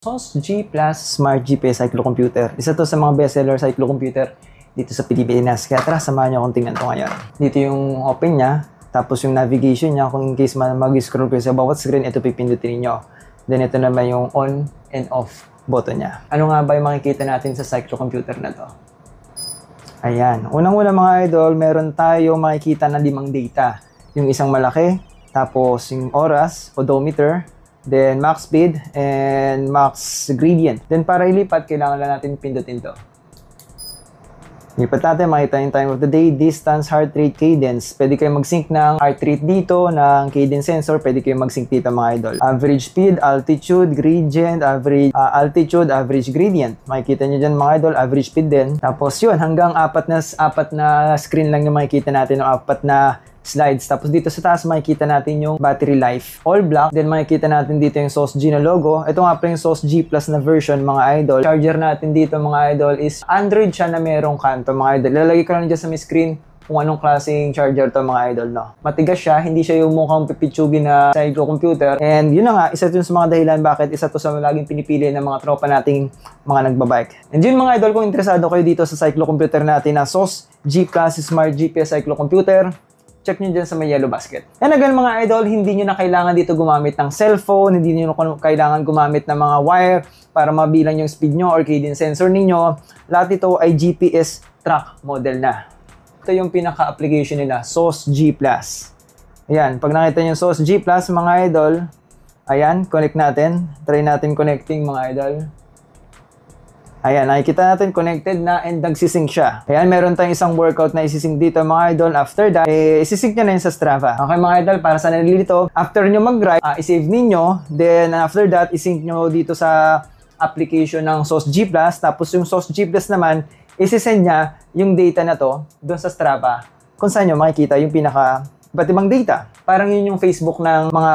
SOS G Plus Smart GPS Cyclocomputer. Isa to sa mga bestseller cyclocomputer dito sa Pilipinas. Kaya tara, samahan niyo akong tingnan to ngayon. Dito yung open niya, tapos yung navigation niya, kung in case mag-scroll kayo sa bawat screen, ito pipindutin niyo. Then ito naman yung on and off button niya. Ano nga ba yung makikita natin sa cyclocomputer na to? Ayan. Unang-una mga idol, meron tayo makikita na 5 data. Yung isang malaki, tapos yung oras, odometer, then max speed, and max gradient. Then para ilipat, kailangan lang natin pindutin to. Lipat natin, makita yung time of the day, distance, heart rate, cadence. Pwede kayo mag-sync ng heart rate dito, ng cadence sensor. Pwede kayo mag-sync dito mga idol. Average speed, altitude, gradient, average altitude, average gradient. Makikita nyo dyan mga idol, average speed din. Tapos yun, hanggang apat na screen lang yung makikita natin, yung 4 na slides. Tapos dito sa taas makikita natin yung battery life, all black. Then makikita natin dito yung SOS G na logo. Ito nga pa yung SOS G Plus na version mga idol. Charger natin dito mga idol is Android siya na merong kanto mga idol. Lalagay ko lang dyan sa my screen kung anong klaseng charger to mga idol, no. Matigas siya, hindi siya yung mukhang pipitsugin na cyclocomputer. And yun na nga, isa dun sa mga dahilan bakit isa to sa laging pinipili ng mga tropa nating mga nagbabike. And yun mga idol, kung interesado kayo dito sa cyclocomputer natin na SOS G Plus Smart GPS Cyclocomputer, check nyo dyan sa may yellow basket. And again mga idol, hindi nyo na kailangan dito gumamit ng cellphone, hindi nyo na kailangan gumamit ng mga wire para mabilang yung speed nyo or cadence sensor ninyo. Lahat ito ay GPS track model na. Ito yung pinaka-application nila, SOS G Plus. Ayan, pag nakita nyo yung SOS G Plus mga idol, ayan, connect natin. Try natin connecting mga idol. Ayan, nakikita natin connected na and nagsisync siya. Ayan, meron tayong isang workout na isisync dito mga idol. After that, isisync nyo na yun sa Strava. Okay mga idol, para sa nalilito, after nyo mag-ride, isave ninyo. Then after that, isync nyo dito sa application ng SOS G Plus. Tapos yung SOS G Plus naman, isisend niya yung data na to doon sa Strava. Kung saan nyo makikita yung pinaka iba't ibang data. Parang yun yung Facebook ng mga